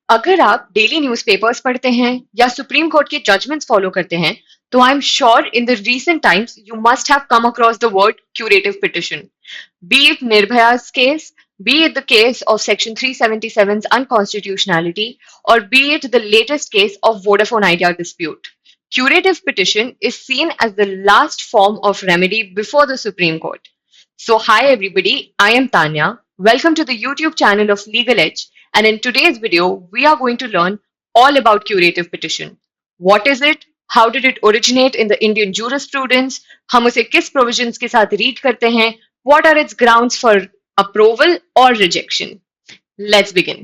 अगर आप daily newspapers पढ़ते हैं या सुप्रीम कोर्ट के जजमेंट्स फॉलो करते हैं, तो I am sure in the recent times you must have come across the word curative petition. Be it Nirbhaya's case, be it the case of Section 377's unconstitutionality, or be it the latest case of Vodafone Idea dispute. Curative petition is seen as the last form of remedy before the Supreme Court. So, hi everybody, I am Tanya. Welcome to the YouTube channel of Legal Edge, and in today's video, we are going to learn all about curative petition. What is it? How did it originate in the Indian jurisprudence? हम उसे किस provisions के साथ read करते हैं? What are its grounds for approval or rejection? Let's begin.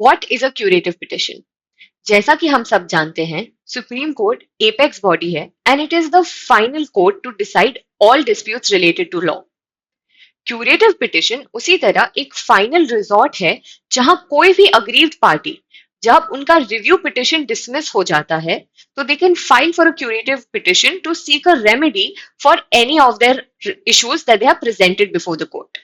What is a curative petition? जैसा कि हम सब जानते हैं, सुप्रीम कोर्ट एपेक्स बॉडी है and it is the final court to decide all disputes related to law. Curative petition उसी तरह एक फाइनल रिजॉर्ट है जहां कोई भी अग्रीव्ड पार्टी, जब उनका रिव्यू पिटिशन डिसमिस हो जाता है, तो they can file for a curative petition to seek a remedy for any of their issues that they have presented before the court.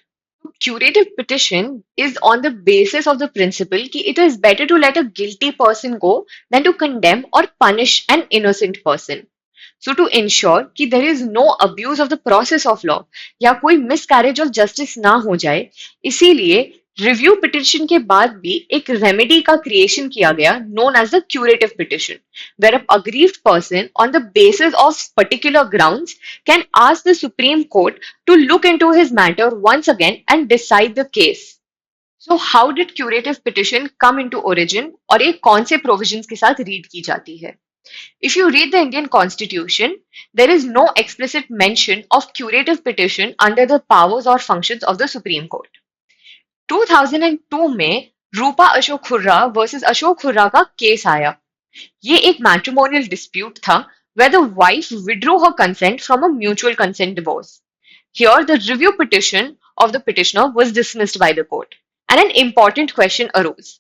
Curative petition is on the basis of the principle कि it is better to let a guilty person go than to condemn or punish an innocent person. So to ensure कि there is no abuse of the process of law या कोई miscarriage of justice ना हो जाए, इसीलिए review petition के बाद भी एक रेमेडी का क्रिएशन किया गया known as the curative petition, where an aggrieved person on the basis of particular grounds can ask the Supreme Court to look into his matter once again and decide the case. So how did curative petition come into origin और ये कौन से provisions के साथ read की जाती है? If you read the Indian Constitution, there is no explicit mention of curative petition under the powers or functions of the Supreme Court. 2002 में रूपा अशोक हुर्रा वर्सेस अशोक हुर्रा का केस आया. ये एक मैट्रिमोनियल डिस्प्यूट था where the wife withdrew her consent from a mutual consent divorce. Here, the review petition of the petitioner was dismissed by the court, and an important question arose.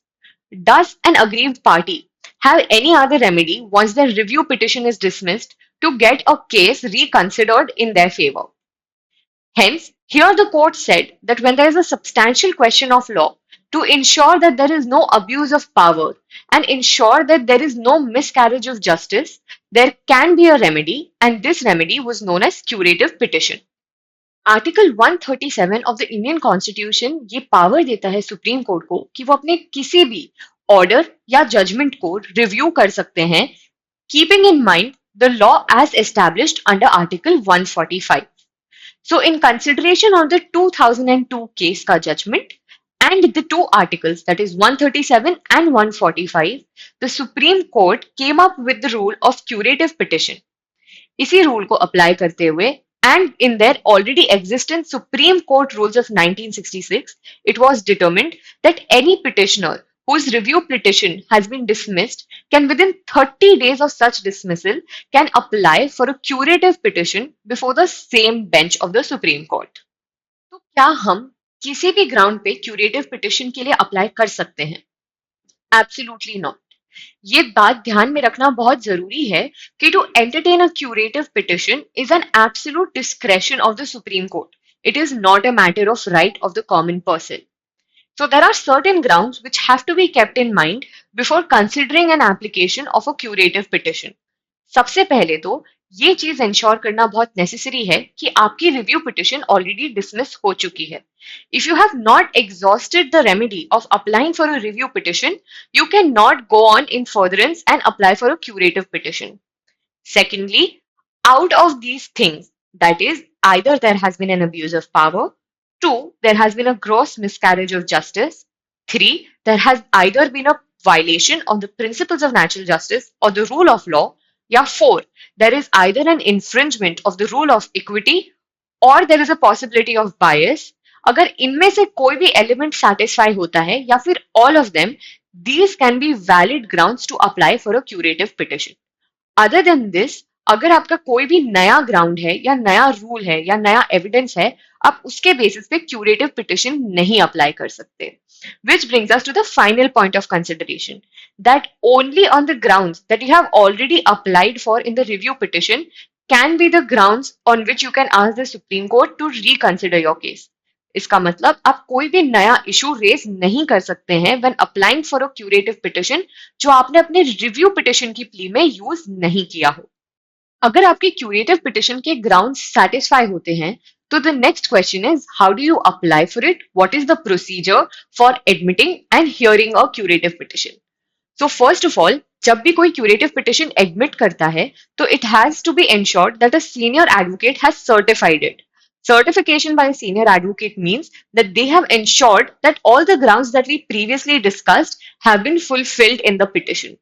Does an aggrieved party have any other remedy once their review petition is dismissed to get a case reconsidered in their favor? Hence, here the court said that when there is a substantial question of law, to ensure that there is no abuse of power and ensure that there is no miscarriage of justice, there can be a remedy, and this remedy was known as curative petition. Article 137 of the Indian constitution ये power देता है supreme court को कि वो अपने किसी भी order या जजमेंट को रिव्यू कर सकते हैं, keeping in mind the law as established under article 145. So, in consideration of the 2002 case ka judgment and the two articles, that is 137 and 145, the Supreme Court came up with the rule of curative petition. इसी rule को apply करते हुए and in their already existent Supreme Court rules of 1966, it was determined that any petitioner whose review petition has been dismissed can within 30 days of such dismissal can apply for a curative petition before the same bench of the Supreme Court. तो क्या हम किसी भी ground पे curative petition के लिए apply कर सकते हैं? Absolutely not. ये बात ध्यान में रखना बहुत जरूरी है कि to entertain a curative petition is an absolute discretion of the supreme court. It is not a matter of right of the common person. So there are certain grounds which have to be kept in mind before considering an application of a curative petition. सबसे पहले तो ये चीज ensure करना बहुत necessary है कि आपकी रिव्यू पिटिशन ऑलरेडी डिसमिस हो चुकी है. If you have not exhausted the remedy of applying for a review petition, you cannot go on in furtherance and apply for a curative petition. Secondly, out of these things, that is, either there has been an abuse of power, two, there has been a gross miscarriage of justice, three, there has either been a violation of the principles of natural justice or the rule of law, या four, there is either an infringement of the rule of equity or there is a possibility of bias. अगर इनमें से कोई भी element satisfy होता है या फिर all of them, these can be valid grounds to apply for a curative petition. Other than this, अगर आपका कोई भी नया ग्राउंड है या नया रूल है या नया एविडेंस है, आप उसके बेसिस पे क्यूरेटिव पिटिशन नहीं अप्लाई कर सकते. Which brings us to the final point of consideration, that only on the grounds that you have already applied for in the review petition can be the grounds on which you can ask the Supreme Court to reconsider your case. इसका मतलब आप कोई भी नया issue raise नहीं कर सकते हैं when applying for a curative petition जो आपने अपने रिव्यू पिटिशन की प्ली में यूज नहीं किया हो. अगर आपके क्यूरेटिव पिटिशन के ग्राउंड सेटिस्फाई होते हैं, तो the next question is how do you apply for it, what is the procedure for admitting and hearing a curative petition. So first of all, जब भी कोई क्यूरेटिव पिटिशन एडमिट करता है, तो it has to be ensured that a senior advocate has certified it. Certification by a senior advocate means that they have ensured that all the grounds that we previously discussed have been fulfilled in the petition.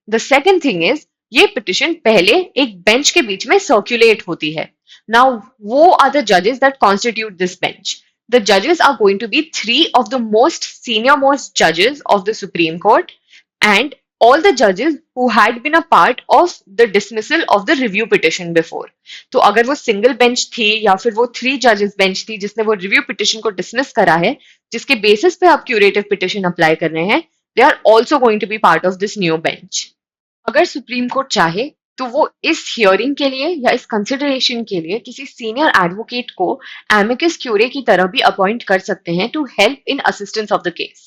The second thing is, ये petition पहले एक bench के बीच में circulate होती है. Now वो are the जजेस that constitute this bench. The judges are going to be three of the most senior most judges of the Supreme Court and all the judges who had been a part of the dismissal of the review petition before. तो अगर वो single bench थी या फिर वो three जजेस bench थी जिसने वो रिव्यू पिटिशन को डिसमिस करा है, जिसके बेसिस पे आप क्यूरेटिव पिटिशन अप्लाई कर रहे हैं, they are also going to be part of this new bench. अगर सुप्रीम कोर्ट चाहे तो वो इस हियरिंग के लिए या इस कंसिडरेशन के लिए किसी सीनियर एडवोकेट को एमिकस क्यूरे की तरह भी अपॉइंट कर सकते हैं to help in assistance of the case.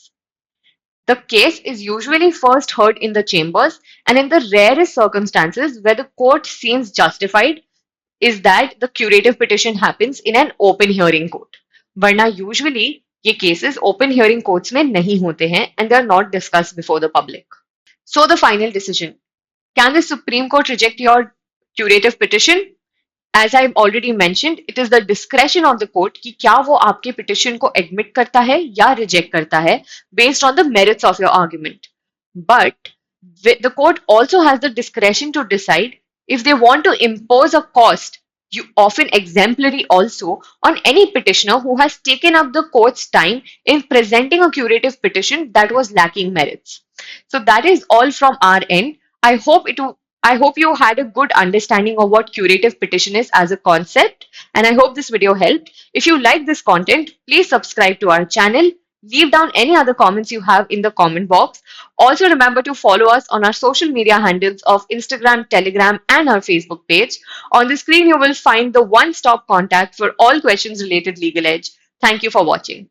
The case is usually first heard in the chambers, and in the rarest circumstances where the court seems justified is that the curative petition happens in an open hearing court. वरना usually ये cases open hearing courts में नहीं होते हैं and they are not discussed before the public. So the final decision. Can the Supreme Court reject your curative petition? As I've already mentioned, it is the discretion of the court कि क्या वो आपके petition को admit करता है या reject करता है based on the merits of your argument. But the court also has the discretion to decide if they want to impose a cost, you often exemplary also, on any petitioner who has taken up the court's time in presenting a curative petition that was lacking merits. So that is all from our end. I hope you had a good understanding of what curative petition is as a concept, and I hope this video helped. If you like this content, please subscribe to our channel. Leave down any other comments you have in the comment box. Also remember to follow us on our social media handles of Instagram, Telegram, and our Facebook page. On the screen, you will find the one-stop contact for all questions related legal edge. Thank you for watching.